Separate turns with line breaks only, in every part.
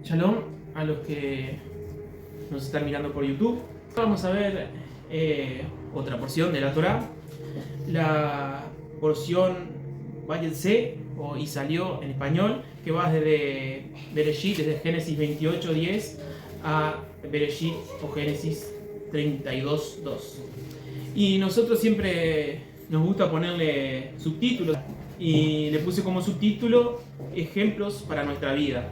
Shalom a los que nos están mirando por YouTube. Vamos a ver otra porción de la Torá, la porción Váyanse o Y salió en español, que va desde Bereshit, desde Génesis 28:10 a Bereshit o Génesis 32:2. Y nosotros siempre nos gusta ponerle subtítulos, y le puse como subtítulo ejemplos para nuestra vida.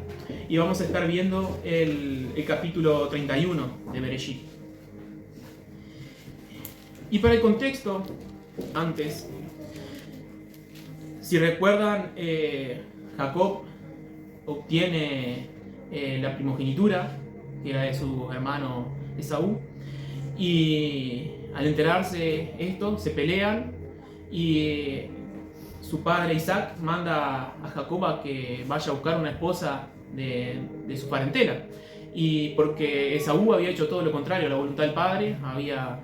Y vamos a estar viendo el capítulo 31 de Bereshit. Y para el contexto, antes, si recuerdan, Jacob obtiene la primogenitura, que era de su hermano Esaú, y al enterarse esto, se pelean y su padre Isaac manda a Jacob a que vaya a buscar una esposa de su parentela. Y porque Esaú había hecho todo lo contrario a la voluntad del padre, había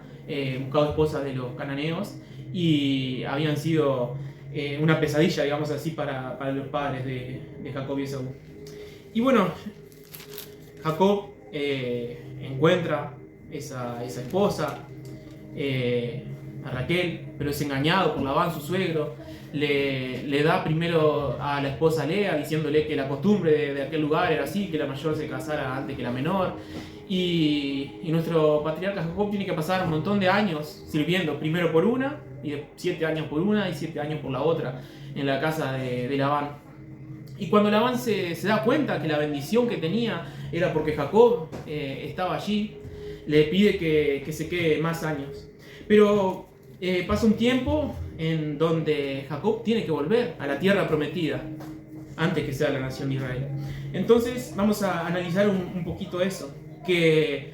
buscado esposas de los cananeos y habían sido una pesadilla, digamos así, para los padres de Jacob y Esaú. Y bueno, Jacob encuentra esa esposa, a Raquel, pero es engañado por Labán, su suegro. Le da primero a la esposa Lea, diciéndole que la costumbre de aquel lugar era así, que la mayor se casara antes que la menor. Y nuestro patriarca Jacob tiene que pasar un montón de años sirviendo, primero por una, y 7 años por una y 7 años por la otra, en la casa de Labán. Y cuando Labán se da cuenta que la bendición que tenía era porque Jacob estaba allí, le pide que se quede más años. Pero pasa un tiempo en donde Jacob tiene que volver a la tierra prometida antes que sea la nación de Israel. Entonces vamos a analizar un poquito eso, que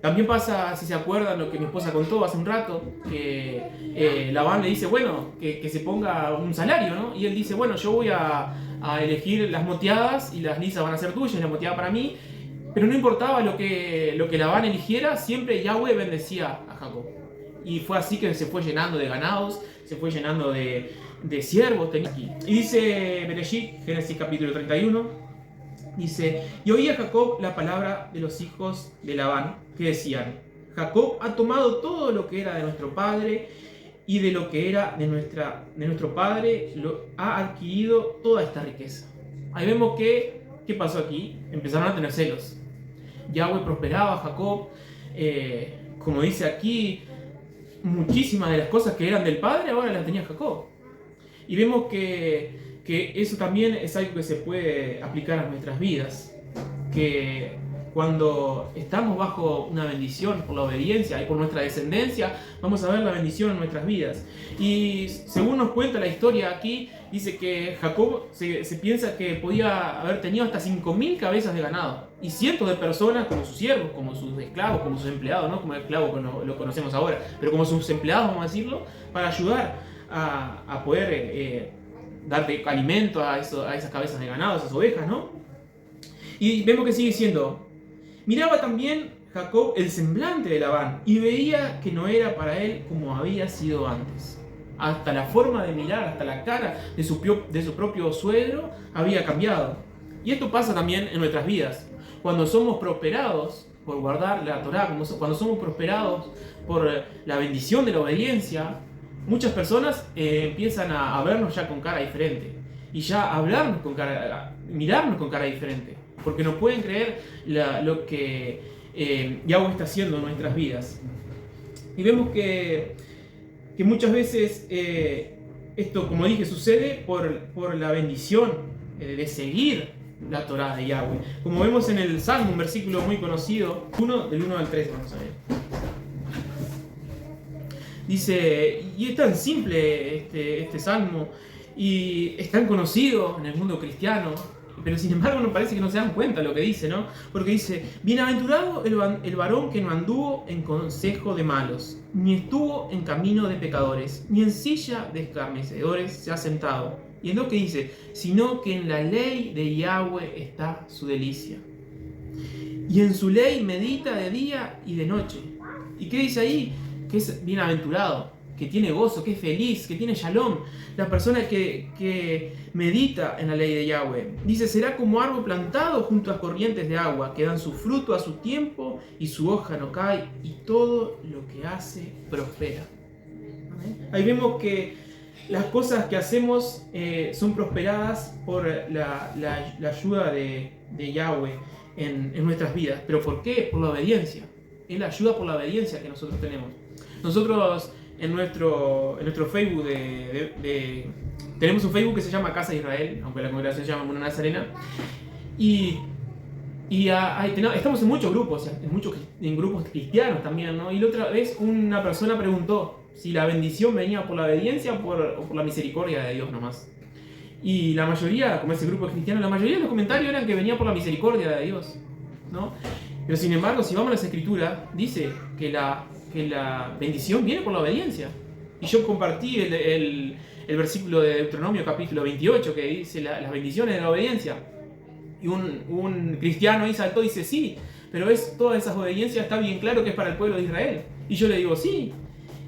también pasa, si se acuerdan, lo que mi esposa contó hace un rato, que Labán le dice, bueno, que se ponga un salario, ¿no? Y él dice, bueno, yo voy a elegir las moteadas y las lisas van a ser tuyas, la moteada para mí. Pero no importaba lo que Labán eligiera, siempre Yahweh bendecía a Jacob. Y fue así que se fue llenando de ganados, se fue llenando de siervos. Y dice Bereshit, Génesis capítulo 31, dice, y oía Jacob la palabra de los hijos de Labán, que decían, Jacob ha tomado todo lo que era de nuestro padre, y de lo que era de nuestro padre ha adquirido toda esta riqueza. Ahí vemos que, ¿qué pasó aquí? Empezaron a tener celos. Yahweh prosperaba a Jacob, como dice aquí, muchísimas de las cosas que eran del padre ahora las tenía Jacob. Y vemos que eso también es algo que se puede aplicar a nuestras vidas, que cuando estamos bajo una bendición por la obediencia y por nuestra descendencia, vamos a ver la bendición en nuestras vidas. Y según nos cuenta la historia aquí, dice que Jacob se piensa que podía haber tenido hasta 5.000 cabezas de ganado y cientos de personas como sus siervos, como sus esclavos, como sus empleados, no como el esclavo que lo conocemos ahora, pero como sus empleados, vamos a decirlo, para ayudar a poder darle alimento a esas cabezas de ganado, a esas ovejas, ¿no? Y vemos que sigue diciendo, miraba también Jacob el semblante de Labán y veía que no era para él como había sido antes. Hasta la forma de mirar, hasta la cara de su propio suegro había cambiado. Y esto pasa también en nuestras vidas. Cuando somos prosperados por guardar la Torá, cuando somos prosperados por la bendición de la obediencia, muchas personas empiezan a vernos ya con cara diferente. Y ya a hablarnos mirarnos con cara diferente. Porque no pueden creer lo que Yahweh está haciendo en nuestras vidas. Y vemos que muchas veces esto, como dije, sucede por la bendición de seguir la Torá de Yahweh. Como vemos en el Salmo, un versículo muy conocido, del 1 al 3, vamos a ver. Dice, y es tan simple este Salmo, y es tan conocido en el mundo cristiano, pero sin embargo no parece que no se dan cuenta de lo que dice, ¿no? Porque dice, bienaventurado el varón que no anduvo en consejo de malos, ni estuvo en camino de pecadores, ni en silla de escarnecedores se ha sentado. Y es lo que dice, sino que en la ley de Yahweh está su delicia. Y en su ley medita de día y de noche. ¿Y qué dice ahí? Que es bienaventurado. que tiene gozo, que es feliz, que tiene shalom, la persona que medita en la ley de Yahweh. Dice, será como árbol plantado junto a corrientes de agua, que dan su fruto a su tiempo y su hoja no cae, y todo lo que hace prospera. ¿Amén? Ahí vemos que las cosas que hacemos son prosperadas por la ayuda de Yahweh en nuestras vidas. ¿Pero por qué? Por la obediencia. Es la ayuda por la obediencia que nosotros tenemos. Nosotros en nuestro Facebook tenemos un Facebook que se llama Casa de Israel, aunque la congregación se llama Emuná Nazarena, y estamos en muchos grupos, en grupos cristianos también, ¿no? Y la otra vez una persona preguntó si la bendición venía por la obediencia o por la misericordia de Dios nomás. Y la mayoría, como ese grupo cristiano, la mayoría de los comentarios eran que venía por la misericordia de Dios, ¿no? Pero sin embargo, si vamos a las Escrituras, dice que la bendición viene por la obediencia. Y yo compartí el versículo de Deuteronomio capítulo 28 que dice las bendiciones de la obediencia. Y un cristiano ahí saltó y dice, sí, pero todas esas obediencias está bien claro que es para el pueblo de Israel. Y yo le digo, sí.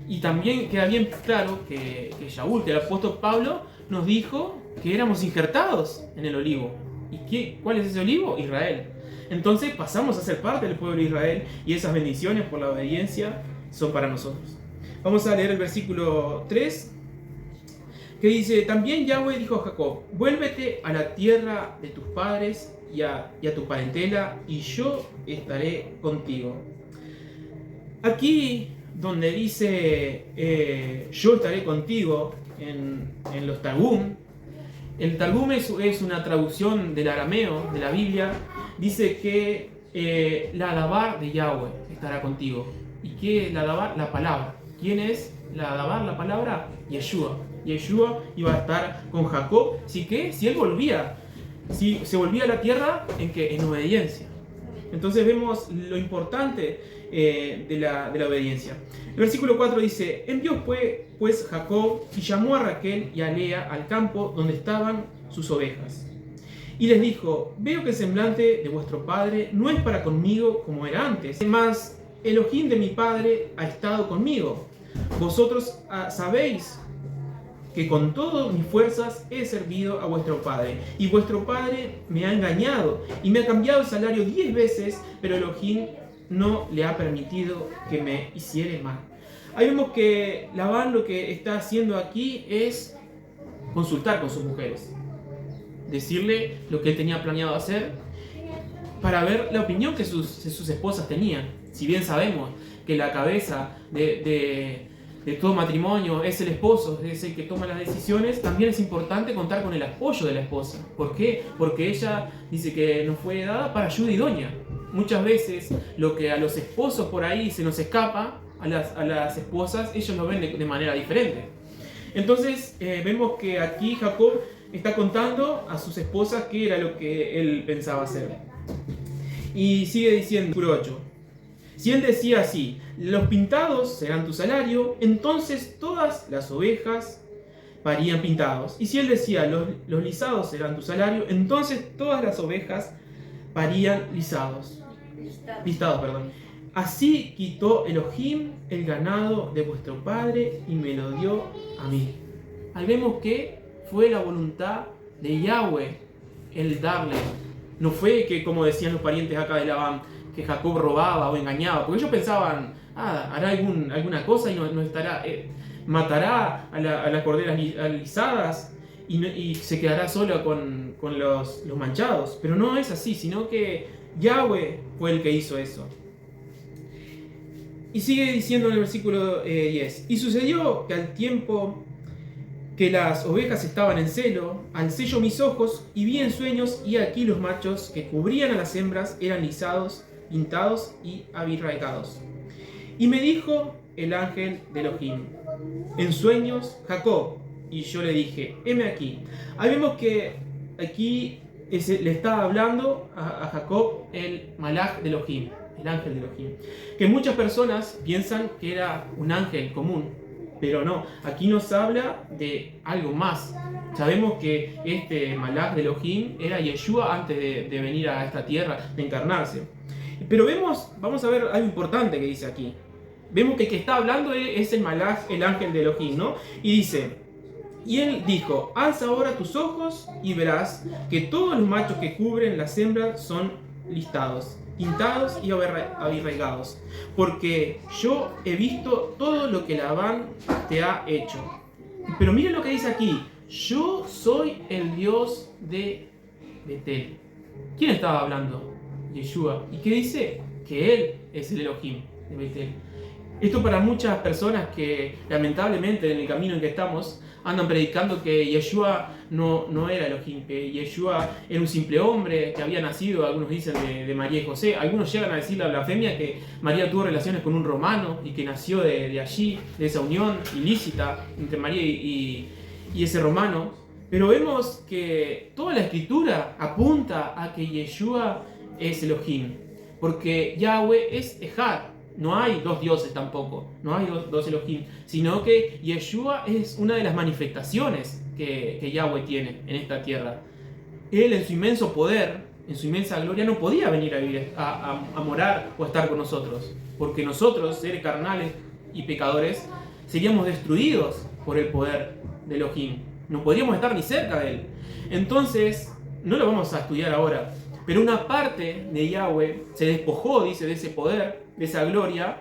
Y también queda bien claro que Shaul, que el apóstol Pablo, nos dijo que éramos injertados en el olivo. ¿Y cuál es ese olivo? Israel. Entonces pasamos a ser parte del pueblo de Israel y esas bendiciones por la obediencia son para nosotros. Vamos a leer el versículo 3, que dice, también Yahweh dijo a Jacob, vuélvete a la tierra de tus padres y a tu parentela, y yo estaré contigo. Aquí donde dice yo estaré contigo en los Targum, el Targum es una traducción del arameo de la Biblia. Dice que la Adabar de Yahweh estará contigo. ¿Y qué es la Adabar? La palabra. ¿Quién es la Adabar? La palabra Yeshua. Yeshua iba a estar con Jacob. ¿Sí qué? Si él volvía. Si se volvía a la tierra, en obediencia. Entonces vemos lo importante de la obediencia. El versículo 4 dice, envió pues Jacob y llamó a Raquel y a Lea al campo donde estaban sus ovejas. Y les dijo, veo que el semblante de vuestro padre no es para conmigo como era antes, mas Elohim de mi padre ha estado conmigo. Vosotros sabéis que con todas mis fuerzas he servido a vuestro padre, y vuestro padre me ha engañado y me ha cambiado el salario 10 veces, pero Elohim no le ha permitido que me hiciere mal. Ahí vemos que Labán lo que está haciendo aquí es consultar con sus mujeres, decirle lo que él tenía planeado hacer para ver la opinión que sus esposas tenían. Si bien sabemos que la cabeza de todo matrimonio es el esposo, es el que toma las decisiones, también es importante contar con el apoyo de la esposa. ¿Por qué? Porque ella dice que nos fue dada para ayuda idónea. Muchas veces lo que a los esposos por ahí se nos escapa, a las esposas, ellos lo ven de manera diferente. Entonces vemos que aquí Jacob está contando a sus esposas qué era lo que él pensaba hacer. Y sigue diciendo, versículo 8. Si él decía así, los pintados serán tu salario, entonces todas las ovejas parían pintados. Y si él decía, los lisados serán tu salario, entonces todas las ovejas parían listados, perdón. Así quitó Elohim el ganado de vuestro padre y me lo dio a mí. Ahí vemos que fue la voluntad de Yahweh el darle. No fue que, como decían los parientes acá de Labán, que Jacob robaba o engañaba, porque ellos pensaban, hará alguna cosa y no estará, matará a las corderas alisadas y se quedará solo con los manchados. Pero no es así, sino que Yahweh fue el que hizo eso. Y sigue diciendo en el versículo 10, y sucedió que al tiempo que las ovejas estaban en celo, alcé yo mis ojos y vi en sueños, y aquí los machos que cubrían a las hembras eran lisados, pintados y abirraegados. Y me dijo el ángel de Elohim, en sueños, Jacob. Y yo le dije, heme aquí. Ahí vemos que aquí le estaba hablando a Jacob el malaj de Elohim, el ángel de Elohim. Que muchas personas piensan que era un ángel común, pero no. Aquí nos habla de algo más. Sabemos que este malaj de Elohim era Yeshua antes de venir a esta tierra, de encarnarse. Pero vamos a ver algo importante que dice aquí. vemos que el que está hablando es el Malach, el ángel de Elohim, ¿no? Y dice, y él dijo, alza ahora tus ojos y verás que todos los machos que cubren las hembras son listados, pintados y aberregados, porque yo he visto todo lo que Labán te ha hecho. Pero miren lo que dice aquí, yo soy el Dios de Betel. ¿Quién estaba hablando? Yeshua. ¿Y qué dice? Que él es el Elohim de Betel. Esto para muchas personas que lamentablemente en el camino en que estamos andan predicando que Yeshua no era Elohim, que Yeshua era un simple hombre que había nacido, algunos dicen de María y José, algunos llegan a decir la blasfemia que María tuvo relaciones con un romano y que nació de allí, de esa unión ilícita entre María y ese romano. Pero vemos que toda la escritura apunta a que Yeshua es Elohim, porque Yahweh es Ejad. No hay dos dioses tampoco, no hay dos Elohim, sino que Yeshua es una de las manifestaciones que Yahweh tiene en esta tierra. Él en su inmenso poder, en su inmensa gloria, no podía venir a vivir, a morar o a estar con nosotros, porque nosotros, seres carnales y pecadores, seríamos destruidos por el poder de Elohim. No podríamos estar ni cerca de él. Entonces, no lo vamos a estudiar ahora, pero una parte de Yahweh se despojó, dice, de ese poder, de esa gloria,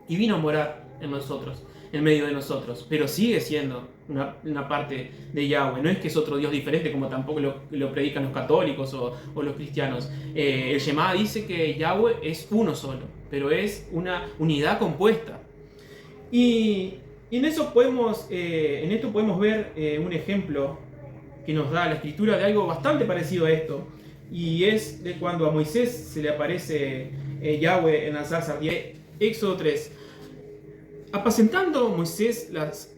y vino a morar en nosotros, en medio de nosotros. Pero sigue siendo una parte de Yahweh. No es que es otro Dios diferente, como tampoco lo predican los católicos o los cristianos. El Shema dice que Yahweh es uno solo, pero es una unidad compuesta. Y en esto podemos ver un ejemplo que nos da la escritura de algo bastante parecido a esto. Y es de cuando a Moisés se le aparece Yahweh en la zarza ardiente. Éxodo 3. Apacentando Moisés las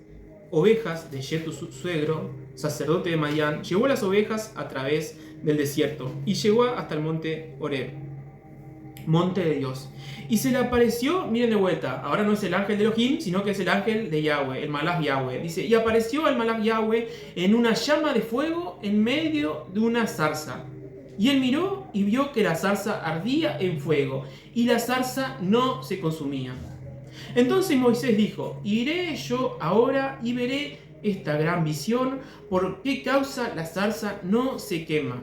ovejas de Yetro su suegro, sacerdote de Madián, llevó las ovejas a través del desierto y llegó hasta el monte Horeb, monte de Dios. Y se le apareció, miren de vuelta, ahora no es el ángel de Elohim, sino que es el ángel de Yahweh, el Malach Yahweh. Dice, y apareció el Malach Yahweh en una llama de fuego en medio de una zarza. Y él miró y vio que la zarza ardía en fuego, y la zarza no se consumía. Entonces Moisés dijo, iré yo ahora y veré esta gran visión, por qué causa la zarza no se quema.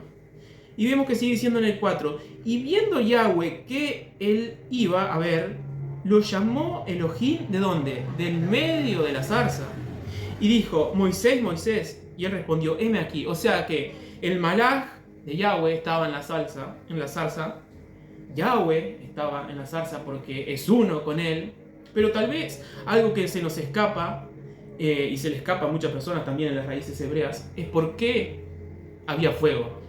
Y vemos que sigue diciendo en el 4, y viendo Yahweh que él iba a ver, lo llamó Elohim, ¿de dónde? Del medio de la zarza. Y dijo, Moisés, Moisés, y él respondió, heme aquí. O sea que el Malach de Yahweh estaba en la zarza, Yahweh estaba en la zarza porque es uno con él, pero tal vez algo que se nos escapa, y se le escapa a muchas personas también en las raíces hebreas, es por qué había fuego.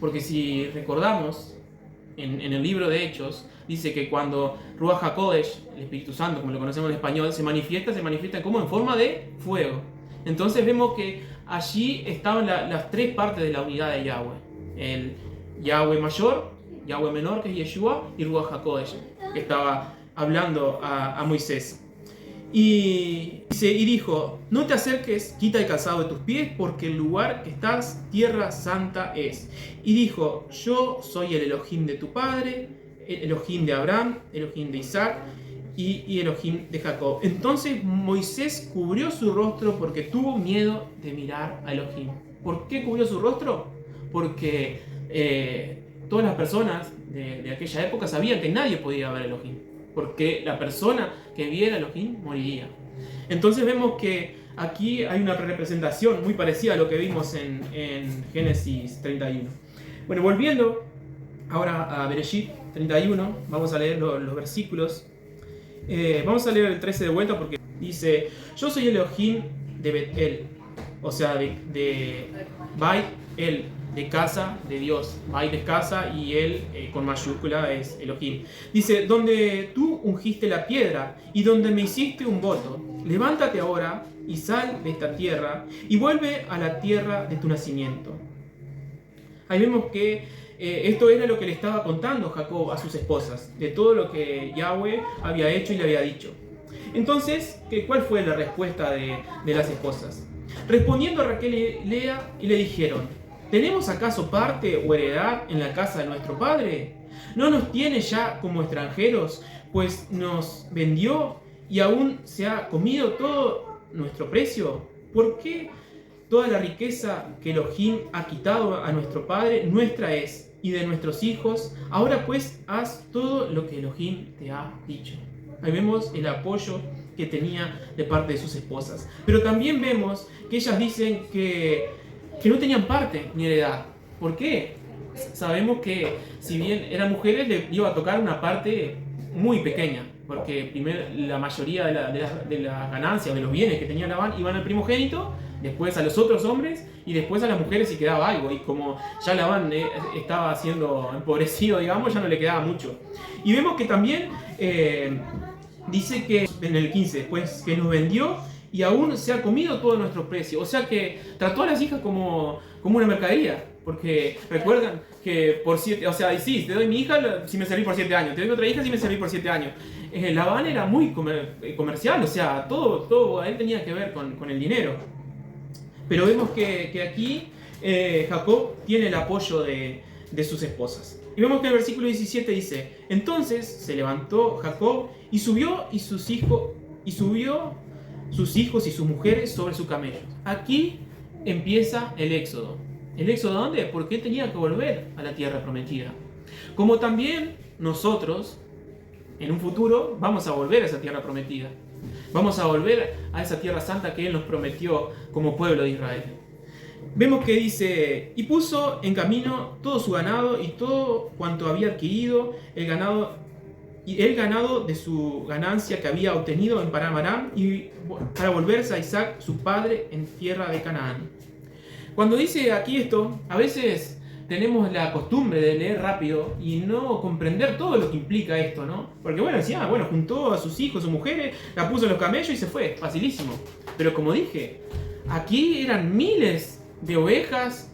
Porque si recordamos, en el libro de Hechos, dice que cuando Ruach HaKodesh, el Espíritu Santo, como lo conocemos en español, se manifiesta como en forma de fuego. Entonces vemos que allí estaban las tres partes de la unidad de Yahweh. El Yahweh mayor, Yahweh menor, que es Yeshua, y Ruach HaKodesh, que estaba hablando a Moisés. Y dijo, no te acerques, quita el calzado de tus pies, porque el lugar que estás, tierra santa es. Y dijo, yo soy el Elohim de tu padre, el Elohim de Abraham, Elohim de Isaac y Elohim de Jacob. Entonces Moisés cubrió su rostro porque tuvo miedo de mirar a Elohim. ¿Por qué cubrió su rostro? Porque todas las personas de aquella época sabían que nadie podía ver a Elohim, porque la persona que viera a Elohim moriría. Entonces vemos que aquí hay una representación muy parecida a lo que vimos en Génesis 31. Bueno, volviendo ahora a Bereshit 31, vamos a leer los versículos. Vamos a leer el 13 de vuelta porque dice, yo soy el Elohim de Betel, o sea, de Bait El, de casa de Dios. Bait es casa y él con mayúscula es Elohim. Dice, donde tú ungiste la piedra y donde me hiciste un voto, levántate ahora y sal de esta tierra y vuelve a la tierra de tu nacimiento. Ahí vemos que esto era lo que le estaba contando Jacob a sus esposas, de todo lo que Yahweh había hecho y le había dicho. Entonces, ¿cuál fue la respuesta de las esposas? Respondiendo a Raquel y Lea, y le dijeron, ¿tenemos acaso parte o heredad en la casa de nuestro padre? ¿No nos tiene ya como extranjeros, pues nos vendió y aún se ha comido todo nuestro precio? ¿Por qué toda la riqueza que Elohim ha quitado a nuestro padre nuestra es, y de nuestros hijos? Ahora pues haz todo lo que Elohim te ha dicho. Ahí vemos el apoyo que tenía de parte de sus esposas. Pero también vemos que ellas dicen que no tenían parte ni heredad. ¿Por qué? Sabemos que si bien eran mujeres, le iba a tocar una parte muy pequeña, porque primero la mayoría de la ganancia o de los bienes que tenía Labán iban al primogénito, después a los otros hombres y después a las mujeres si quedaba algo. Y como ya Labán estaba siendo empobrecido, digamos, ya no le quedaba mucho. Y vemos que también dice que en el 15, pues que nos vendió y aún se ha comido todo nuestro precio. O sea que trató a las hijas como una mercadería. Porque recuerdan que por 7, o sea, sí, te doy mi hija si me serví por 7 años, te doy otra hija si me serví por 7 años. Labán era muy comercial, o sea, todo a él tenía que ver con el dinero. Pero vemos que aquí Jacob tiene el apoyo de sus esposas. Y vemos que en el versículo 17 dice: entonces se levantó Jacob y subió sus hijos y sus mujeres sobre sus camellos. Aquí empieza el éxodo. ¿El éxodo dónde? Porque él tenía que volver a la tierra prometida. Como también nosotros, en un futuro, vamos a volver a esa tierra prometida. Vamos a volver a esa tierra santa que él nos prometió como pueblo de Israel. Vemos que dice: y puso en camino todo su ganado y todo cuanto había adquirido, el ganado de su ganancia que había obtenido en Param-Aram, y para volverse a Isaac su padre en tierra de Canaán. Cuando dice aquí esto, a veces tenemos la costumbre de leer rápido y no comprender todo lo que implica esto, ¿no? Porque decía, juntó a sus hijos, sus mujeres, la puso en los camellos y se fue, facilísimo. Pero como dije, aquí eran miles de ovejas,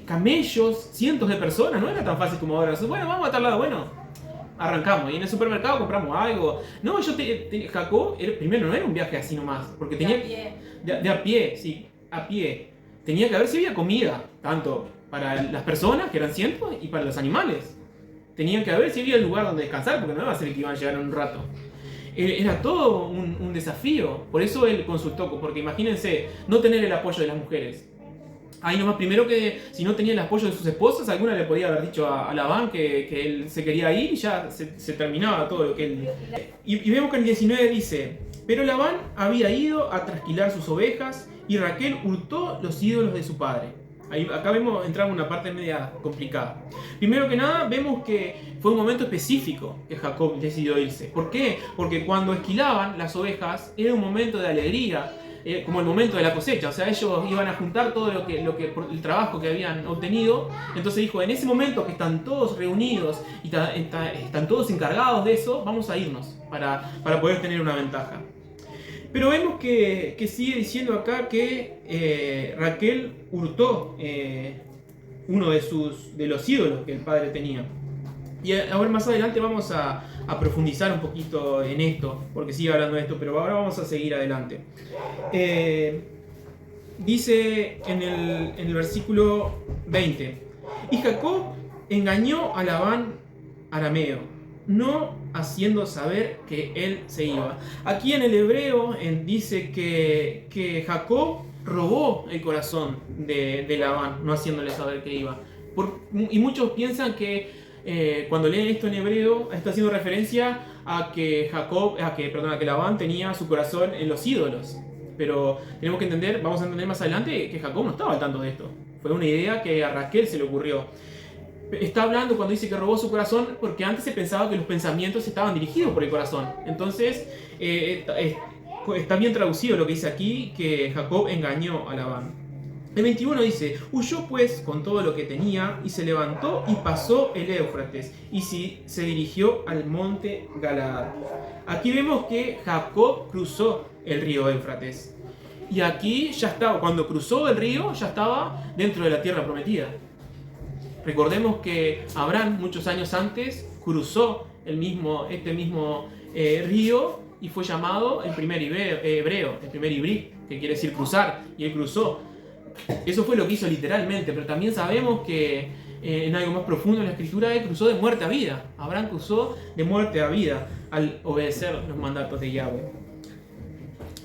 camellos, cientos de personas, no era tan fácil como ahora. Vamos a tal lado, arrancamos y en el supermercado compramos algo. No, Jacob, primero no era un viaje así nomás, porque tenía... De a pie, sí, a pie. Tenía que ver si había comida, tanto para las personas, que eran cientos, y para los animales. Tenía que ver si había lugar donde descansar, porque no iba a ser que iban a llegar en un rato. Era todo un desafío. Por eso él consultó, porque imagínense no tener el apoyo de las mujeres. Ahí nomás, primero que si no tenía el apoyo de sus esposas, alguna le podía haber dicho a Labán que él se quería ir y ya se terminaba todo lo que él... Y vemos que en el 19 dice: pero Labán había ido a trasquilar sus ovejas y Raquel hurtó los ídolos de su padre. Acá entramos en una parte media complicada. Primero que nada, vemos que fue un momento específico que Jacob decidió irse. ¿Por qué? Porque cuando esquilaban las ovejas era un momento de alegría, como el momento de la cosecha. O sea, ellos iban a juntar todo el trabajo que habían obtenido. Entonces dijo: en ese momento que están todos reunidos y están todos encargados de eso, vamos a irnos para poder tener una ventaja. Pero vemos que sigue diciendo acá que Raquel hurtó uno de los ídolos que el padre tenía. Y ahora más adelante vamos a profundizar un poquito en esto, porque sigue hablando de esto, pero ahora vamos a seguir adelante. Dice en el versículo 20: y Jacob engañó a Labán arameo, no haciendo saber que él se iba. Aquí en el hebreo dice que Jacob robó el corazón de Labán, no haciéndole saber que iba. Y muchos piensan que cuando leen esto en hebreo está haciendo referencia a que Labán tenía su corazón en los ídolos. Pero tenemos que entender, vamos a entender más adelante, que Jacob no estaba al tanto de esto. Fue una idea que a Raquel se le ocurrió. Está hablando cuando dice que robó su corazón, porque antes se pensaba que los pensamientos estaban dirigidos por el corazón. Entonces está bien traducido lo que dice aquí, que Jacob engañó a Labán. El 21 dice: huyó pues con todo lo que tenía y se levantó y pasó el Éufrates y se dirigió al monte Galaad. Aquí vemos que Jacob cruzó el río Éufrates. Y aquí ya estaba, cuando cruzó el río, ya estaba dentro de la tierra prometida. Recordemos que Abraham, muchos años antes, cruzó este mismo río y fue llamado el primer hebreo, el primer ibrí, que quiere decir cruzar, y él cruzó. Eso fue lo que hizo literalmente, pero también sabemos que en algo más profundo en la escritura él cruzó de muerte a vida. Abraham cruzó de muerte a vida al obedecer los mandatos de Yahweh.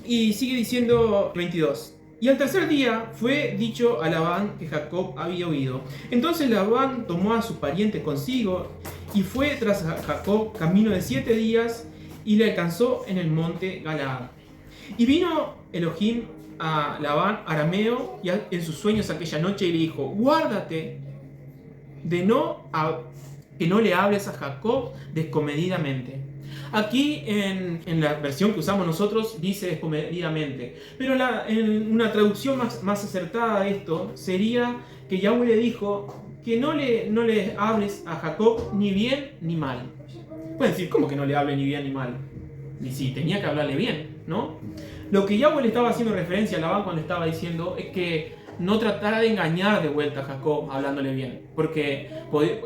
Y sigue diciendo 22. Y al tercer día fue dicho a Labán que Jacob había huido. Entonces Labán tomó a sus parientes consigo y fue tras Jacob camino de 7 días y le alcanzó en el monte Galaad. Y vino Elohim a Labán arameo y en sus sueños aquella noche y le dijo: guárdate de que no le hables a Jacob descomedidamente. Aquí en la versión que usamos nosotros dice descomedidamente, pero en una traducción más acertada de esto sería que Yahweh le dijo que no le hables a Jacob ni bien ni mal. Pueden decir, ¿cómo que no le hable ni bien ni mal? Y sí, tenía que hablarle bien, ¿no? Lo que Yahweh le estaba haciendo referencia a Labán cuando estaba diciendo es que no tratara de engañar de vuelta a Jacob hablándole bien. Porque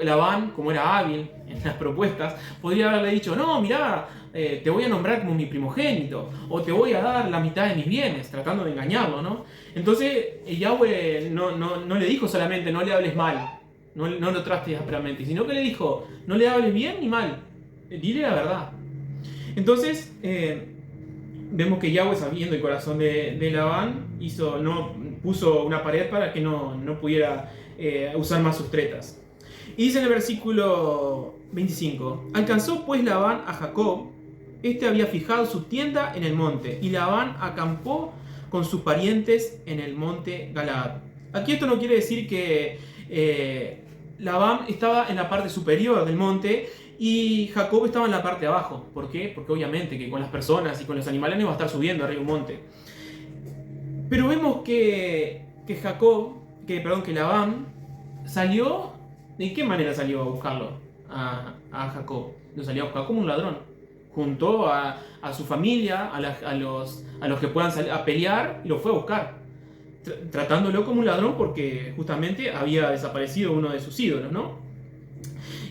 Labán, como era hábil en las propuestas, podría haberle dicho: no, mirá, te voy a nombrar como mi primogénito, o te voy a dar la mitad de mis bienes, tratando de engañarlo, ¿no? Entonces Yahweh no le dijo solamente no le hables mal, no lo trates ásperamente, sino que le dijo: no le hables bien ni mal, dile la verdad. Entonces vemos que Yahweh, sabiendo el corazón de Labán, puso una pared para que no pudiera usar más sus tretas. Y dice en el versículo 25: alcanzó pues Labán a Jacob, este había fijado su tienda en el monte, y Labán acampó con sus parientes en el monte Galaad. Aquí esto no quiere decir que Labán estaba en la parte superior del monte y Jacob estaba en la parte de abajo. ¿Por qué? Porque obviamente que con las personas y con los animales no iba a estar subiendo arriba de un monte. Pero vemos que Labán salió. ¿De qué manera salió a buscarlo a Jacob? Lo salió a buscar como un ladrón. Juntó a su familia, a los que puedan salir a pelear, y lo fue a buscar. Tratándolo como un ladrón porque justamente había desaparecido uno de sus ídolos, ¿no?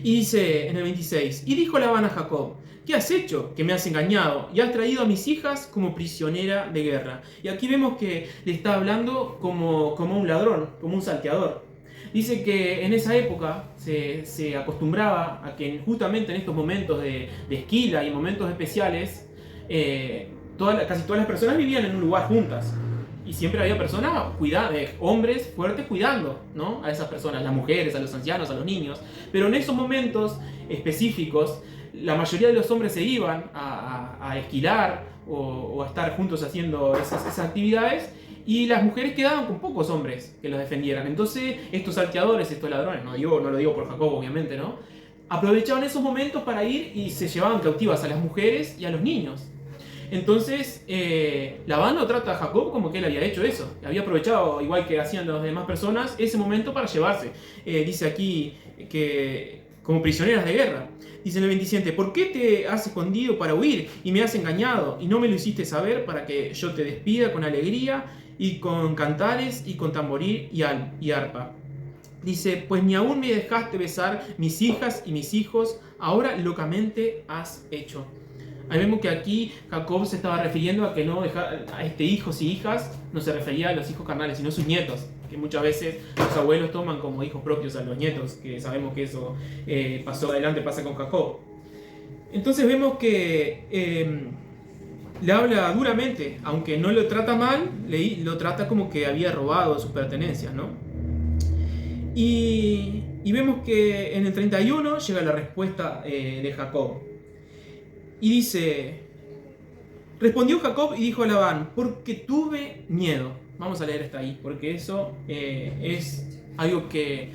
Y dice en el 26: y dijo Labán a Jacob: ¿qué has hecho? Que me has engañado y has traído a mis hijas como prisionera de guerra. Y aquí vemos que le está hablando como un ladrón, como un salteador. Dice que en esa época se acostumbraba a que justamente en estos momentos de esquila y momentos especiales, casi todas las personas vivían en un lugar juntas. Y siempre había personas, hombres fuertes cuidando, ¿no? A esas personas, las mujeres, a los ancianos, a los niños. Pero en esos momentos específicos, la mayoría de los hombres se iban a esquilar o a estar juntos haciendo esas actividades, y las mujeres quedaban con pocos hombres que los defendieran. Entonces estos salteadores, estos ladrones, no lo digo por Jacob obviamente, ¿no?, aprovechaban esos momentos para ir y se llevaban cautivas a las mujeres y a los niños. Entonces Labán lo trata a Jacob como que él había hecho eso, había aprovechado, igual que hacían las demás personas, ese momento para llevarse. Dice aquí que como prisioneras de guerra. Dice en el 27: ¿por qué te has escondido para huir y me has engañado y no me lo hiciste saber para que yo te despida con alegría y con cantares y con tamboril y arpa? Dice: pues ni aún me dejaste besar mis hijas y mis hijos, ahora locamente has hecho. Ahí vemos que aquí Jacob se estaba refiriendo a que no dejar a hijos y hijas, no se refería a los hijos carnales, sino a sus nietos, que muchas veces los abuelos toman como hijos propios a los nietos, que sabemos que eso pasa con Jacob. Entonces vemos que le habla duramente, aunque no lo trata mal, lo trata como que había robado sus pertenencias, ¿no? Y vemos que en el 31 llega la respuesta de Jacob. Y dice: respondió Jacob y dijo a Labán: porque tuve miedo. Vamos a leer hasta ahí, porque eso es algo que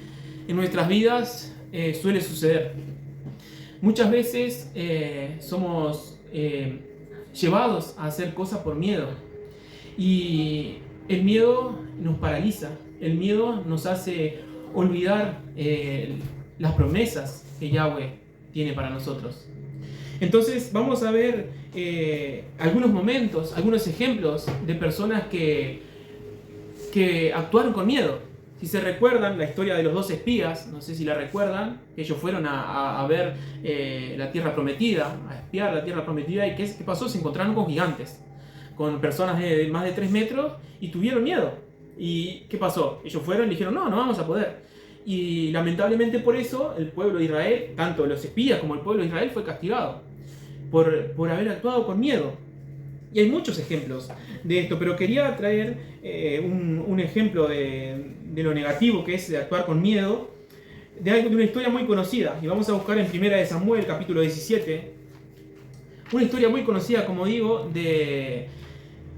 en nuestras vidas suele suceder. Muchas veces somos llevados a hacer cosas por miedo. Y el miedo nos paraliza. El miedo nos hace olvidar las promesas que Yahweh tiene para nosotros. Entonces vamos a ver algunos momentos, algunos ejemplos de personas que actuaron con miedo. Si se recuerdan la historia de los 2 espías, no sé si la recuerdan, que ellos fueron a ver la tierra prometida, a espiar la tierra prometida, y ¿qué pasó? Se encontraron con gigantes, con personas de más de 3 metros, y tuvieron miedo. ¿Y qué pasó? Ellos fueron y dijeron, no vamos a poder. Y lamentablemente por eso el pueblo de Israel, tanto los espías como el pueblo de Israel, fue castigado por haber actuado con miedo. Y hay muchos ejemplos de esto, pero quería traer un ejemplo de lo negativo que es de actuar con miedo, de una historia muy conocida. Y vamos a buscar en 1 de Samuel, capítulo 17, una historia muy conocida, como digo, de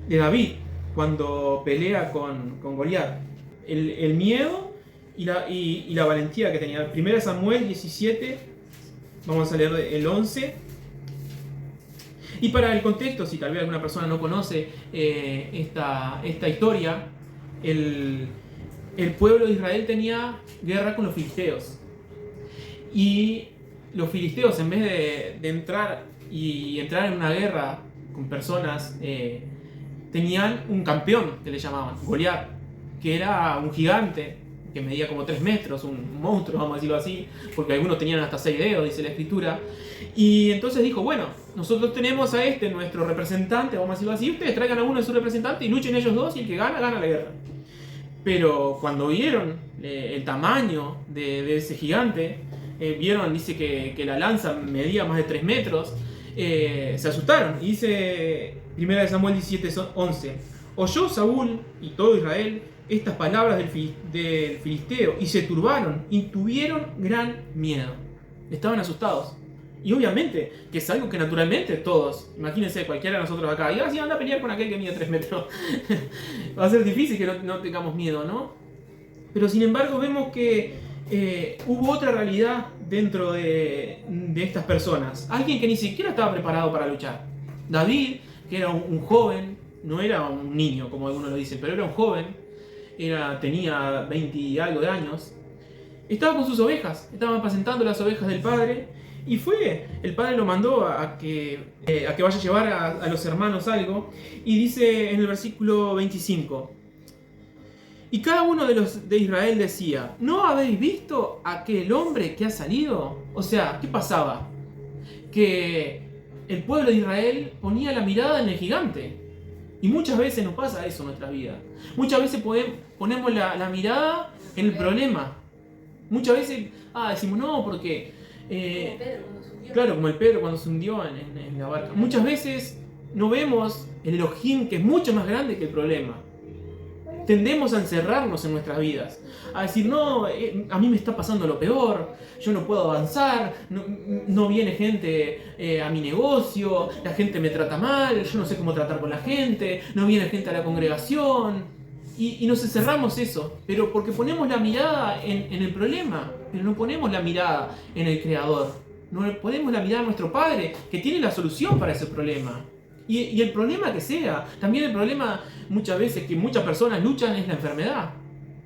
David, cuando pelea con Goliat. El miedo y la valentía que tenía. 1 de Samuel 17, vamos a leer el 11. Y para el contexto, si tal vez alguna persona no conoce esta historia, el pueblo de Israel tenía guerra con los filisteos. Y los filisteos, en vez de entrar en una guerra con personas, tenían un campeón que le llamaban Goliat, que era un gigante que medía como 3 metros, un monstruo, vamos a decirlo así, porque algunos tenían hasta 6 dedos, dice la escritura. Y entonces dijo, bueno, nosotros tenemos a nuestro representante, vamos a decirlo así, ustedes traigan a uno de sus representantes y luchen ellos dos, y el que gana la guerra. Pero cuando vieron el tamaño de ese gigante, vieron, dice que la lanza medía más de 3 metros, se asustaron. Y dice 1 Samuel 17:11, oyó Saúl y todo Israel estas palabras del filisteo y se turbaron y tuvieron gran miedo. Estaban asustados. Y obviamente que es algo que naturalmente todos, imagínense cualquiera de nosotros acá, y así anda a pelear con aquel que mide 3 metros. Va a ser difícil que no tengamos miedo, ¿no? Pero sin embargo vemos que hubo otra realidad dentro de estas personas. Alguien que ni siquiera estaba preparado para luchar. David, que era un joven, no era un niño como algunos lo dicen, pero era un joven, tenía 20 y algo de años, estaba con sus ovejas, estaba apacentando las ovejas del padre. Y el padre lo mandó a que vaya a llevar a los hermanos algo. Y dice en el versículo 25, y cada uno de Israel decía, ¿no habéis visto aquel hombre que ha salido? O sea, ¿qué pasaba? Que el pueblo de Israel ponía la mirada en el gigante. Y muchas veces nos pasa eso en nuestra vida. Muchas veces ponemos la mirada en el problema. Muchas veces decimos, no, porque... claro, como el Pedro cuando se hundió en la barca. Muchas veces no vemos el Elohim, que es mucho más grande que el problema. Tendemos a encerrarnos en nuestras vidas, a decir, no, a mí me está pasando lo peor, yo no puedo avanzar, no viene gente a mi negocio, la gente me trata mal, yo no sé cómo tratar con la gente, no viene gente a la congregación. Y nos encerramos eso, pero porque ponemos la mirada en el problema, pero no ponemos la mirada en el Creador. No ponemos la mirada en nuestro Padre, que tiene la solución para ese problema. Y el problema que sea, también el problema muchas veces que muchas personas luchan es la enfermedad.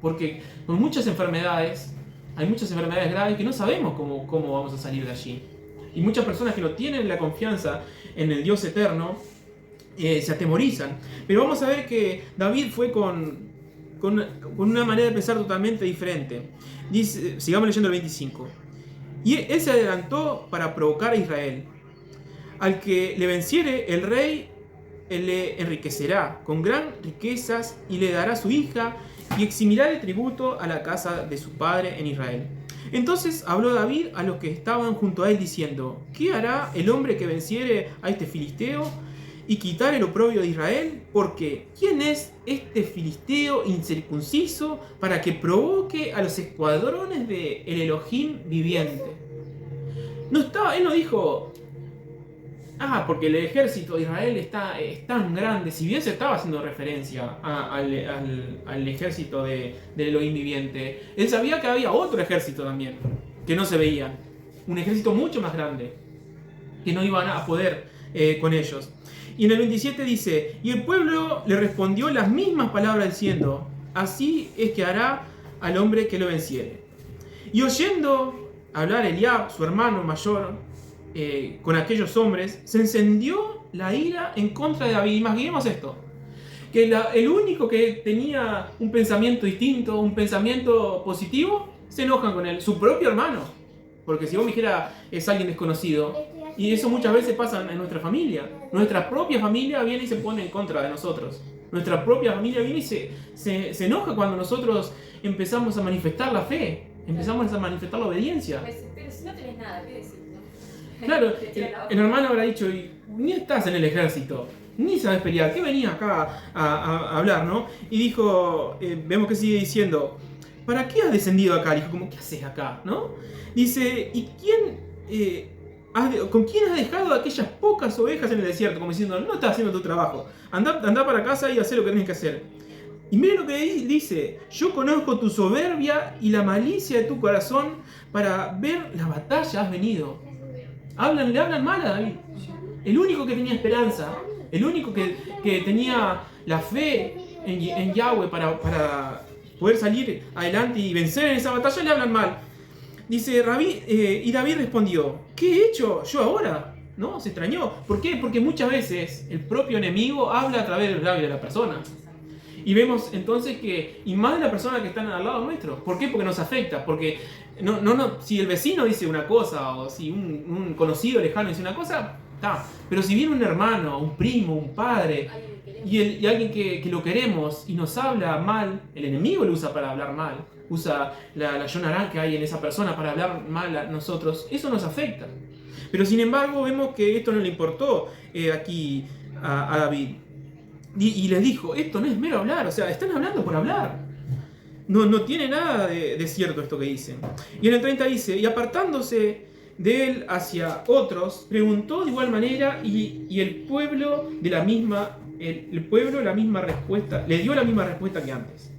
Porque con muchas enfermedades, hay muchas enfermedades graves que no sabemos cómo vamos a salir de allí. Y muchas personas que no tienen la confianza en el Dios eterno, se atemorizan. Pero vamos a ver que David fue con una manera de pensar totalmente diferente. Dice, sigamos leyendo el 25. Y él se adelantó para provocar a Israel. Al que le venciere, el rey le enriquecerá con gran riquezas y le dará su hija y eximirá de tributo a la casa de su padre en Israel. Entonces habló David a los que estaban junto a él diciendo, ¿qué hará el hombre que venciere a este filisteo y quitar el oprobio de Israel? Porque ¿quién es este filisteo incircunciso para que provoque a los escuadrones de el Elohim viviente? Él no dijo, porque el ejército de Israel es tan grande. Si bien se estaba haciendo referencia al ejército del Elohim viviente, él sabía que había otro ejército también, que no se veía. Un ejército mucho más grande, que no iban a poder con ellos. Y en el 27 dice, y el pueblo le respondió las mismas palabras diciendo, así es que hará al hombre que lo venciere. Y oyendo hablar Eliab, su hermano mayor, con aquellos hombres, se encendió la ira en contra de David. Imaginemos esto, que el único que tenía un pensamiento distinto, un pensamiento positivo, se enojan con él, su propio hermano. Porque si vos me dijeras, es alguien desconocido, y eso muchas veces pasa en nuestra familia. Nuestra propia familia viene y se pone en contra de nosotros. Nuestra propia familia viene y se enoja cuando nosotros empezamos a manifestar la fe, empezamos a manifestar la obediencia.
Pero si no tenés nada, ¿qué decir?
Claro, el hermano habrá dicho, ni estás en el ejército, ni sabes pelear, ¿qué venías acá a hablar, no? Y dijo, vemos que sigue diciendo, ¿para qué has descendido acá? Dijo, como, ¿qué haces acá, no? Dice, ¿y con quién has dejado aquellas pocas ovejas en el desierto? Como diciendo, no estás haciendo tu trabajo, anda para casa y haz lo que tienes que hacer. Y miren lo que dice, yo conozco tu soberbia y la malicia de tu corazón, para ver la batalla has venido. Le hablan mal a David. El único que tenía esperanza, el único que tenía la fe en Yahweh para poder salir adelante y vencer en esa batalla, le hablan mal. Dice, y David respondió, ¿qué he hecho yo ahora? ¿No? Se extrañó. ¿Por qué? Porque muchas veces el propio enemigo habla a través de los labios de la persona. Y vemos entonces que, y más de la persona que están al lado nuestro. ¿Por qué? Porque nos afecta. Porque si el vecino dice una cosa, o si un conocido lejano dice una cosa, está. Pero si viene un hermano, un primo, un padre, y alguien que lo queremos y nos habla mal, el enemigo lo usa para hablar mal. Usa la Yonarán que hay en esa persona para hablar mal a nosotros. Eso nos afecta. Pero sin embargo vemos que esto no le importó aquí a David. Y les dijo, esto no es mero hablar, o sea, están hablando por hablar. No tiene nada de cierto esto que dicen. Y en el 30 dice, y apartándose de él hacia otros, preguntó de igual manera y el pueblo la misma respuesta, le dio la misma respuesta que antes.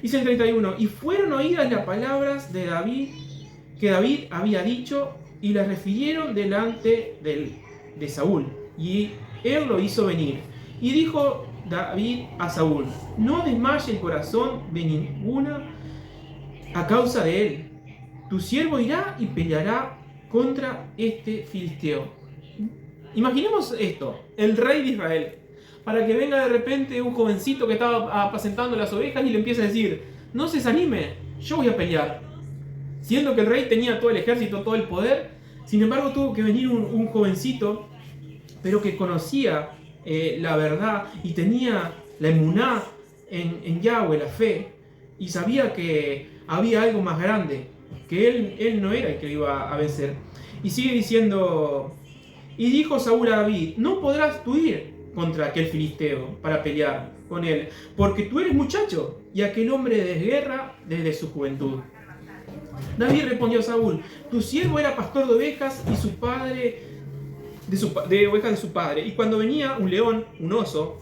Dice el 31, y fueron oídas las palabras de David, que David había dicho, y las refirieron delante de Saúl, y él lo hizo venir. Y dijo David a Saúl, no desmaye el corazón de ninguna a causa de él. Tu siervo irá y peleará contra este filisteo. Imaginemos esto, el rey de Israel, para que venga de repente un jovencito que estaba apacentando las ovejas y le empiece a decir, no se desanime, yo voy a pelear. Siendo que el rey tenía todo el ejército, todo el poder, sin embargo tuvo que venir un jovencito, pero que conocía la verdad y tenía la emuná en Yahweh, la fe, y sabía que había algo más grande, que él no era el que iba a vencer. Y sigue diciendo, y dijo Saúl a David, no podrás tú ir contra aquel filisteo para pelear con él, porque tú eres muchacho y aquel hombre de guerra desde su juventud. David respondió a Saúl, tu siervo era pastor de ovejas y su padre de ovejas de su padre, y cuando venía un león, un oso,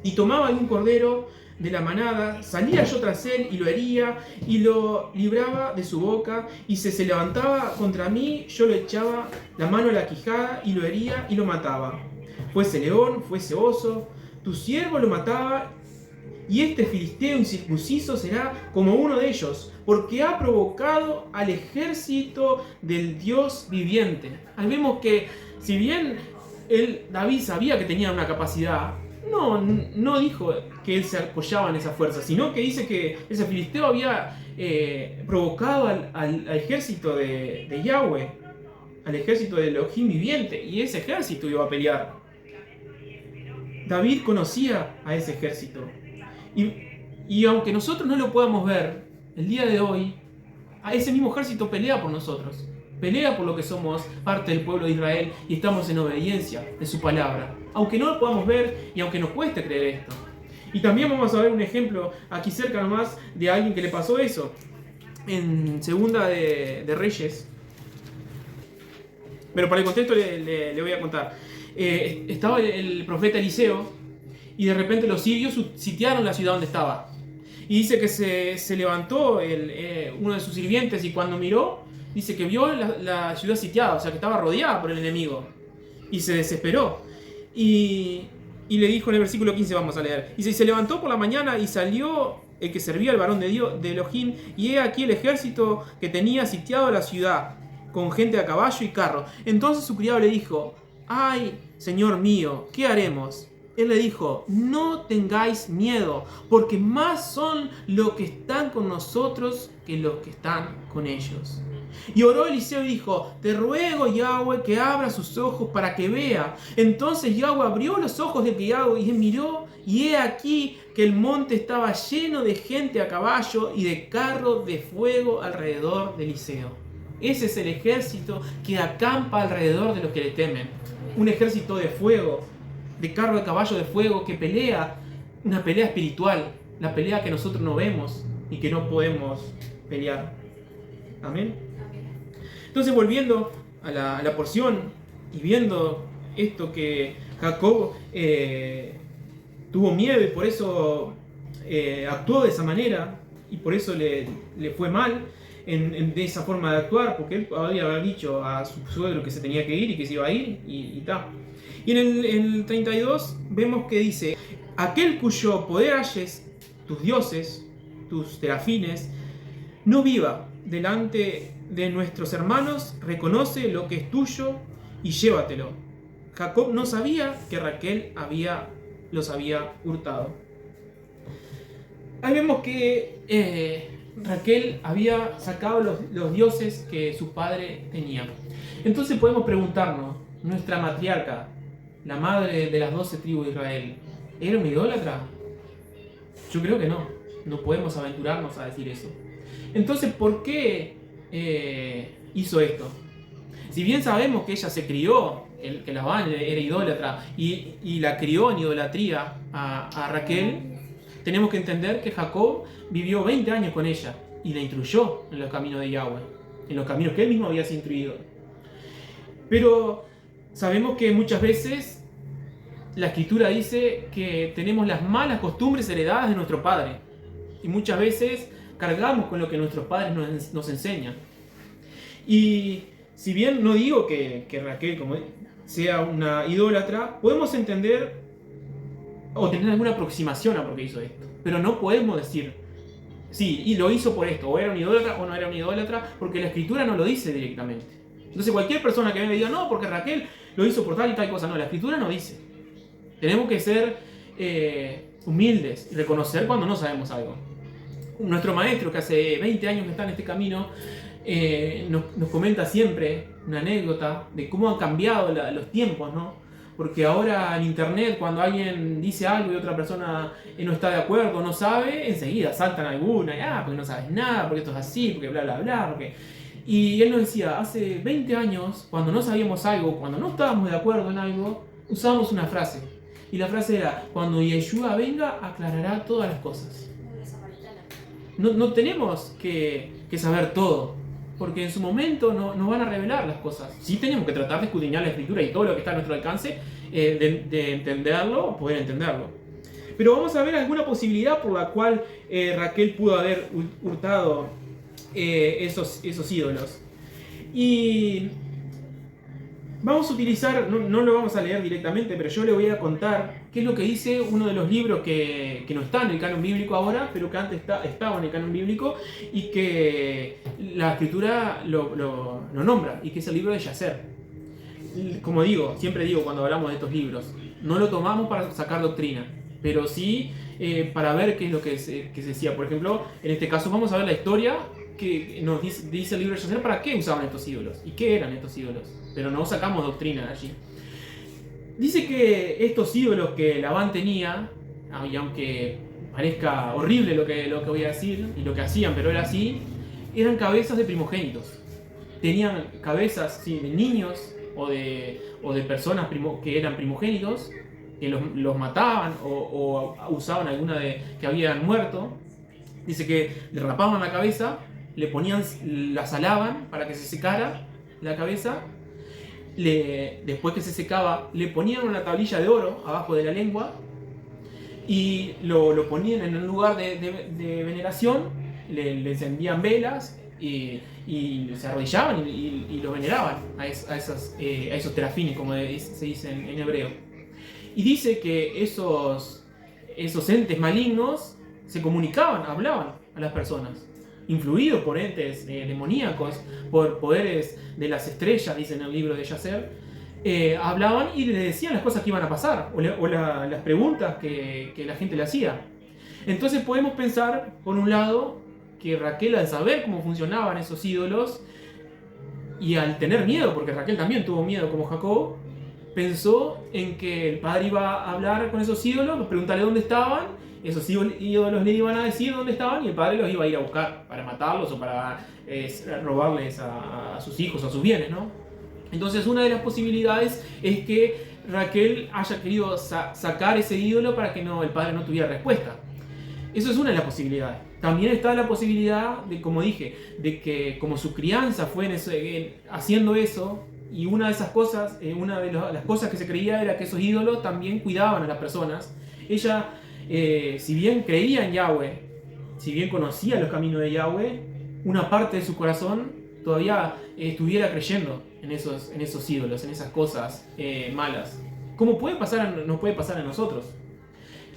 y tomaba algún cordero de la manada, salía yo tras él y lo hería y lo libraba de su boca, y si se levantaba contra mí, yo le echaba la mano a la quijada y lo hería y lo mataba. Fuese león, fuese oso, tu siervo lo mataba, y este filisteo incircunciso será como uno de ellos, porque ha provocado al ejército del Dios viviente. Ahí vemos que si bien David sabía que tenía una capacidad, no dijo que él se apoyaba en esa fuerza, sino que dice que ese filisteo había provocado al ejército de Yahweh, al ejército de Elohim viviente, y ese ejército iba a pelear. David conocía a ese ejército. Y aunque nosotros no lo podamos ver, el día de hoy, a ese mismo ejército pelea por nosotros. Pelea por lo que somos parte del pueblo de Israel y estamos en obediencia de su palabra. Aunque no lo podamos ver y aunque nos cueste creer esto. Y también vamos a ver un ejemplo aquí cerca nomás de alguien que le pasó eso. En Segunda de Reyes. Pero para el contexto le voy a contar. Estaba el profeta Eliseo y de repente los sirios sitiaron la ciudad donde estaba. Y dice que se levantó uno de sus sirvientes y cuando miró, dice que vio la ciudad sitiada, o sea que estaba rodeada por el enemigo. Y se desesperó. Y le dijo en el versículo 15, vamos a leer. Dice, y se levantó por la mañana y salió el que servía al varón de Dios, de Elohim, y he aquí el ejército que tenía sitiado la ciudad, con gente a caballo y carro. Entonces su criado le dijo, ay, señor mío, ¿qué haremos? Él le dijo, no tengáis miedo, porque más son los que están con nosotros que los que están con ellos. Y oró Eliseo y dijo: te ruego, Yahweh, que abra sus ojos para que vea. Entonces Yahweh abrió los ojos de Yahweh y miró, y he aquí que el monte estaba lleno de gente a caballo y de carros de fuego alrededor de Eliseo. Ese es el ejército que acampa alrededor de los que le temen. Un ejército de fuego, de carro de caballo de fuego, que pelea una pelea espiritual, la pelea que nosotros no vemos y que no podemos pelear. Amén. Entonces, volviendo a la porción y viendo esto, que Jacob tuvo miedo y por eso actuó de esa manera, y por eso le fue mal de esa forma de actuar, porque él había dicho a su suegro que se tenía que ir y que se iba a ir, y tal. Y en el 32 vemos que dice: aquel cuyo poder halles, tus dioses, tus terafines, no viva delante de nuestros hermanos, reconoce lo que es tuyo y llévatelo. Jacob no sabía que Raquel los había hurtado. Ahí vemos que Raquel había sacado los dioses que su padre tenía. Entonces podemos preguntarnos, nuestra matriarca, la madre de las 12 tribus de Israel, ¿era una idólatra? Yo creo que no. No podemos aventurarnos a decir eso. Entonces, ¿por qué hizo esto? Si bien sabemos que ella se crió, que Labán era idólatra, y la crió en idolatría a Raquel, tenemos que entender que Jacob vivió 20 años con ella y la instruyó en los caminos de Yahweh, en los caminos que él mismo había sido instruido. Pero sabemos que muchas veces la Escritura dice que tenemos las malas costumbres heredadas de nuestro padre, y muchas veces cargamos con lo que nuestros padres nos enseñan. Y si bien no digo que Raquel sea una idólatra, podemos entender o tener alguna aproximación a por qué hizo esto. Pero no podemos decir, sí, y lo hizo por esto, o era un idólatra o no era un idólatra, porque la Escritura no lo dice directamente. Entonces cualquier persona que me diga, no, porque Raquel lo hizo por tal y tal cosa, no, la Escritura no dice. Tenemos que ser humildes y reconocer cuando no sabemos algo. Nuestro maestro, que hace 20 años que está en este camino, nos comenta siempre una anécdota de cómo han cambiado los tiempos, ¿no? Porque ahora en internet, cuando alguien dice algo y otra persona no está de acuerdo, no sabe, enseguida saltan alguna, y, porque no sabes nada, porque esto es así, porque bla bla bla, porque... Y él nos decía, hace 20 años, cuando no sabíamos algo, cuando no estábamos de acuerdo en algo, usábamos una frase. Y la frase era: cuando Yeshua venga, aclarará todas las cosas. No tenemos que saber todo, porque en su momento no van a revelar las cosas. Sí tenemos que tratar de escudriñar la Escritura y todo lo que está a nuestro alcance, de entenderlo, poder entenderlo. Pero vamos a ver alguna posibilidad por la cual Raquel pudo haber hurtado esos ídolos. Y vamos a utilizar, no lo vamos a leer directamente, pero yo le voy a contar qué es lo que dice uno de los libros que no está en el canon bíblico ahora, pero que antes estaba en el canon bíblico y que la Escritura lo nombra, y que es el libro de Yacer. Como siempre digo cuando hablamos de estos libros, no lo tomamos para sacar doctrina, pero sí para ver qué es lo que se decía. Por ejemplo, en este caso vamos a ver la historia que nos dice el libro de Yacer, para qué usaban estos ídolos y qué eran estos ídolos, pero no sacamos doctrina de allí. Dice que estos ídolos que Labán tenía, y aunque parezca horrible lo que voy a decir y lo que hacían, pero era así, eran cabezas de primogénitos. Tenían cabezas de niños o de personas que eran primogénitos, que los mataban o usaban alguna que habían muerto. Dice que le rapaban la cabeza, la salaban para que se secara la cabeza. Después que se secaba, le ponían una tablilla de oro abajo de la lengua y lo ponían en un lugar de veneración, le encendían velas y se arrodillaban y lo veneraban a esos terafines, como se dice en hebreo. Y dice que esos entes malignos se comunicaban, hablaban a las personas, influidos por entes demoníacos, por poderes de las estrellas, dice en el libro de Yacer. Hablaban y le decían las cosas que iban a pasar, o las preguntas que la gente le hacía. Entonces podemos pensar, por un lado, que Raquel, al saber cómo funcionaban esos ídolos, Y al tener miedo, porque Raquel también tuvo miedo como Jacob, pensó en que el padre iba a hablar con esos ídolos, preguntarle dónde estaban, esos ídolos le iban a decir dónde estaban y el padre los iba a ir a buscar para matarlos o para robarles a sus hijos, a sus bienes, ¿no? Entonces una de las posibilidades es que Raquel haya querido sacar ese ídolo para que el padre no tuviera respuesta. Eso es una de las posibilidades. También está la posibilidad de, como dije, de que como su crianza fue haciendo eso, y una de esas cosas, una de las cosas que se creía era que esos ídolos también cuidaban a las personas. Ella, si bien creía en Yahweh, si bien conocía los caminos de Yahweh, una parte de su corazón todavía estuviera creyendo en esos ídolos, en esas cosas malas. ¿Cómo nos puede pasar a nosotros?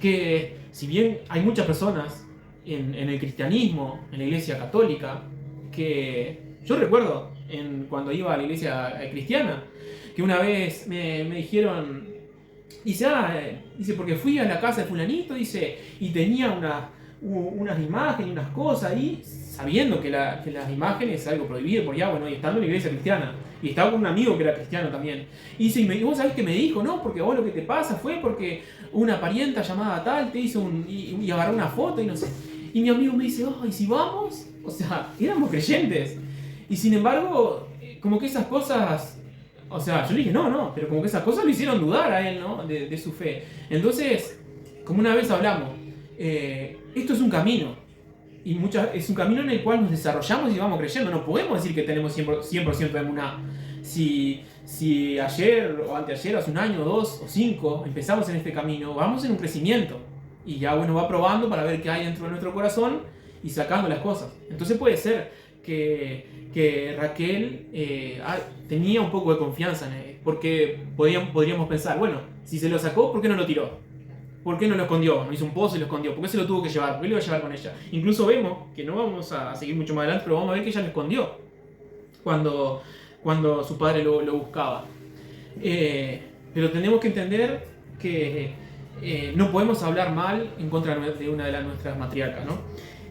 Que si bien hay muchas personas en el cristianismo, en la iglesia católica, que yo recuerdo cuando iba a la iglesia cristiana, que una vez me dijeron, dice, porque fui a la casa de fulanito, dice, y tenía unas imágenes y unas cosas ahí, sabiendo que las imágenes es algo prohibido por Yahweh, ¿no? Y estando en la iglesia cristiana, y estaba con un amigo que era cristiano también, y dice, y vos sabés que me dijo, no, porque vos lo que te pasa fue porque una parienta llamada tal te hizo y agarró una foto y no sé, y mi amigo me dice, ¿y si vamos? O sea, éramos creyentes, y sin embargo, como que esas cosas, o sea, yo le dije, no, pero como que esas cosas lo hicieron dudar a él, ¿no? De su fe. Entonces, como una vez hablamos, esto es un camino. Y es un camino en el cual nos desarrollamos y vamos creyendo. No podemos decir que tenemos 100% de emuná. Si ayer o anteayer, hace un año, 2 o 5, empezamos en este camino, vamos en un crecimiento. Y ya bueno, va probando para ver qué hay dentro de nuestro corazón y sacando las cosas. Entonces puede ser que Raquel tenía un poco de confianza en él. Porque podríamos pensar, bueno, si se lo sacó, ¿por qué no lo tiró? ¿Por qué no lo escondió? No hizo un pozo y lo escondió. ¿Por qué se lo tuvo que llevar? ¿Por qué lo iba a llevar con ella? Incluso vemos, que no vamos a seguir mucho más adelante, pero vamos a ver que ella lo escondió cuando su padre lo buscaba. Pero tenemos que entender que no podemos hablar mal en contra de una de nuestras matriarcas, ¿no?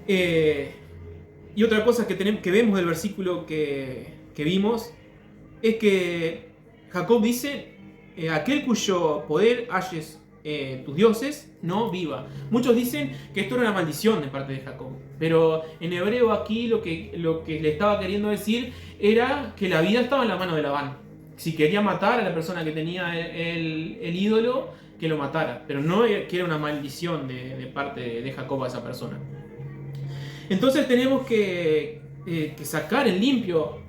Y otra cosa que vemos del versículo que vimos es que Jacob dice, aquel cuyo poder halles tus dioses, no viva. Muchos dicen que esto era una maldición de parte de Jacob, pero en hebreo aquí lo que le estaba queriendo decir era que la vida estaba en la mano de Labán. Si quería matar a la persona que tenía el ídolo, que lo matara, pero no que era una maldición de parte de Jacob a esa persona. Entonces tenemos que sacar en limpio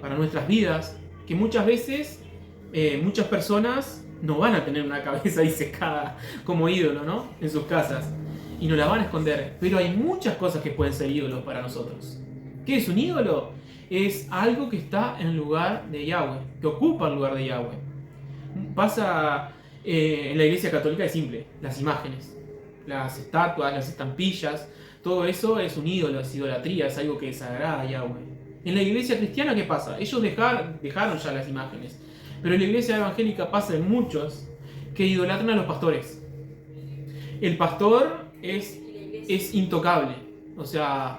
para nuestras vidas, que muchas veces muchas personas no van a tener una cabeza disecada como ídolo, ¿no? En sus casas. Y no la van a esconder. Pero hay muchas cosas que pueden ser ídolos para nosotros. ¿Qué es un ídolo? Es algo que está en el lugar de Yahweh, que ocupa el lugar de Yahweh. Pasa en la iglesia católica, es simple. Las imágenes, las estatuas, las estampillas, todo eso es un ídolo, es idolatría, es algo que desagrada a Yahweh. En la iglesia cristiana, ¿qué pasa? Ellos dejaron ya las imágenes. Pero en la iglesia evangélica pasa en muchos que idolatran a los pastores. El pastor es intocable. O sea,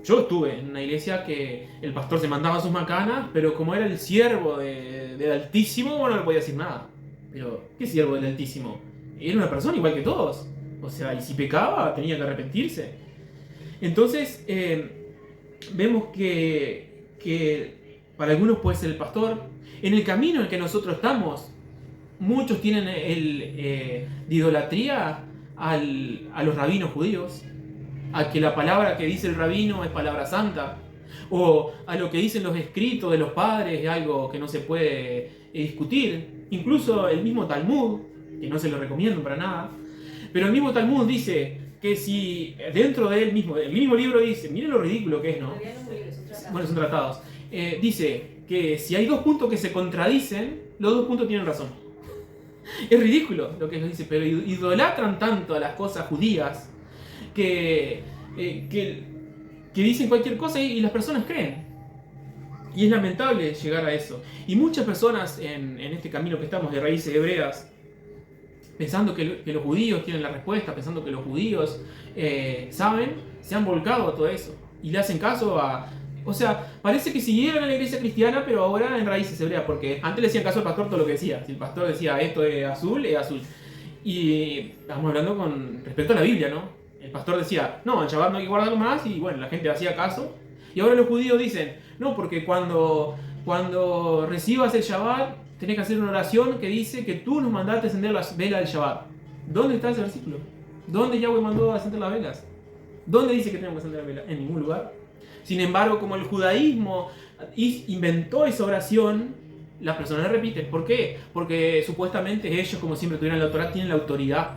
yo estuve en una iglesia que el pastor se mandaba sus macanas, pero como era el siervo del Altísimo, bueno, no le podía decir nada. Pero, ¿qué siervo del Altísimo? Era una persona igual que todos. O sea, y si pecaba, tenía que arrepentirse. Entonces, vemos que para algunos puede ser el pastor. En el camino en el que nosotros estamos, muchos tienen de idolatría a los rabinos judíos, a que la palabra que dice el rabino es palabra santa, o a lo que dicen los escritos de los padres es algo que no se puede discutir. Incluso el mismo Talmud, que no se lo recomiendo para nada, pero el mismo Talmud dice que si dentro del mismo libro dice, miren lo ridículo que es, ¿no? Bueno, son tratados. Dice que si hay dos puntos que se contradicen, los dos puntos tienen razón. Es ridículo lo que nos dice, pero idolatran tanto a las cosas judías que dicen cualquier cosa y las personas creen. Y es lamentable llegar a eso. Y muchas personas en este camino que estamos de raíces hebreas, pensando que los judíos tienen la respuesta, pensando que los judíos saben, se han volcado a todo eso. Y le hacen caso a O sea, parece que siguieron en la iglesia cristiana, pero ahora en raíces hebreas, porque antes le hacían caso al pastor todo lo que decía. Si el pastor decía esto es azul, es azul. Y estamos hablando con respecto a la Biblia, ¿no? El pastor decía, no, el Shabbat no hay que guardarlo más, y bueno, la gente hacía caso. Y ahora los judíos dicen, no, porque cuando recibas el Shabbat, tenés que hacer una oración que dice que tú nos mandaste encender las velas del Shabbat. ¿Dónde está ese versículo? ¿Dónde Yahweh mandó a encender las velas? ¿Dónde dice que tenemos que encender las velas? En ningún lugar. Sin embargo, como el judaísmo inventó esa oración, las personas la repiten. ¿Por qué? Porque supuestamente ellos, como siempre tuvieron la Torá, tienen la autoridad.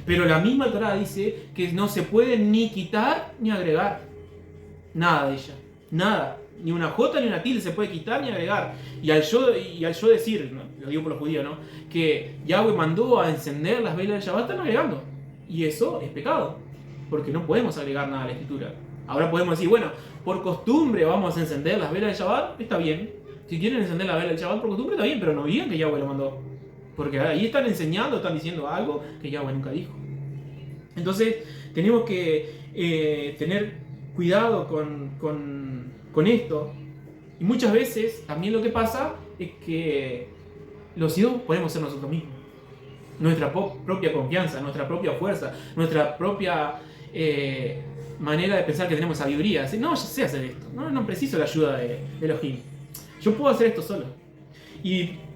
Pero la misma Torá dice que no se puede ni quitar ni agregar nada de ella. Nada. Ni una jota ni una tilde se puede quitar ni agregar. Y al yo decir, ¿no? Lo digo por los judíos, ¿no? Que Yahweh mandó a encender las velas del Shabbat, están agregando. Y eso es pecado. Porque no podemos agregar nada a la escritura. Ahora podemos decir, bueno, por costumbre vamos a encender las velas del Shabbat, está bien. Si quieren encender la vela del Shabbat por costumbre, está bien, pero no digan que Yahweh lo mandó. Porque ahí están enseñando, están diciendo algo que Yahweh nunca dijo. Entonces, tenemos que tener cuidado con esto. Y muchas veces también lo que pasa es que los ídolos podemos ser nosotros mismos. Nuestra propia confianza, nuestra propia fuerza, nuestra propia manera de pensar que tenemos sabiduría. No, yo sé hacer esto, no preciso la ayuda de Elohim. Yo puedo hacer esto solo.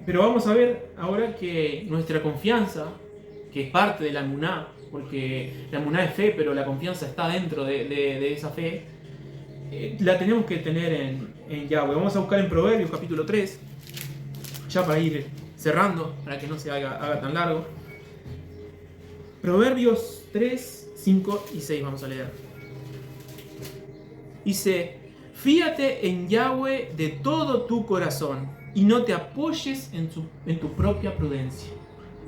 Pero vamos a ver ahora que nuestra confianza, que es parte de la emuná, porque la emuná es fe, pero la confianza está dentro de esa fe, la tenemos que tener en Yahweh. Vamos a buscar en Proverbios capítulo 3, ya para ir cerrando, para que no se haga tan largo. Proverbios 3, 5 y 6 vamos a leer. Dice: fíate en Yahweh de todo tu corazón y no te apoyes en tu propia prudencia.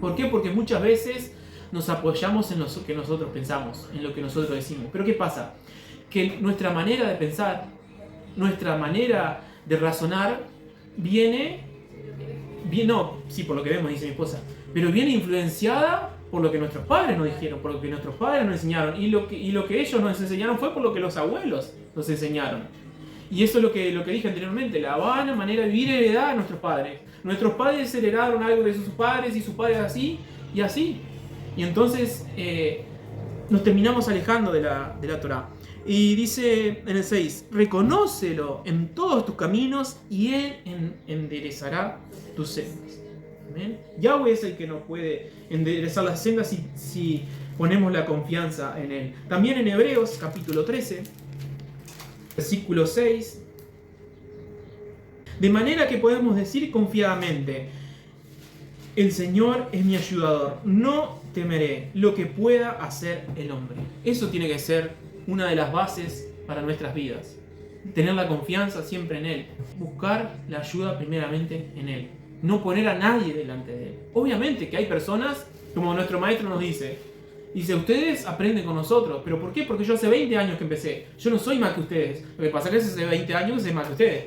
¿Por qué? Porque muchas veces nos apoyamos en lo que nosotros pensamos, en lo que nosotros decimos. Pero ¿qué pasa? Que nuestra manera de pensar, nuestra manera de razonar por lo que vemos, dice mi esposa, pero viene influenciada por lo que nuestros padres nos dijeron, por lo que nuestros padres nos enseñaron, y lo que ellos nos enseñaron fue por lo que los abuelos nos enseñaron. Y eso es lo que dije anteriormente, la vana manera de vivir heredada a nuestros padres. Nuestros padres heredaron algo de sus padres y sus padres así y así. Y entonces nos terminamos alejando de la Torá. Y dice en el 6, reconócelo en todos tus caminos y Él enderezará tus sendas. ¿Amén? Yahweh es el que nos puede enderezar las sendas si ponemos la confianza en Él. También en Hebreos capítulo 13, versículo 6, de manera que podemos decir confiadamente, el Señor es mi ayudador, no temeré lo que pueda hacer el hombre. Eso tiene que ser una de las bases para nuestras vidas. Tener la confianza siempre en Él. Buscar la ayuda primeramente en Él. No poner a nadie delante de Él. Obviamente que hay personas, como nuestro maestro nos dice, ustedes aprenden con nosotros. ¿Pero por qué? Porque yo hace 20 años que empecé. Yo no soy más que ustedes. Lo que pasa es que hace 20 años sé más que ustedes.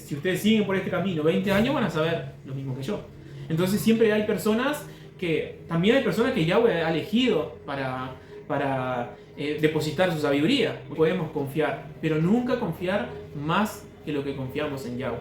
Si ustedes siguen por este camino 20 años, van a saber lo mismo que yo. Entonces siempre hay personas también hay personas que Yahweh ha elegido para depositar su sabiduría. Podemos confiar, pero nunca confiar más que lo que confiamos en Yahweh.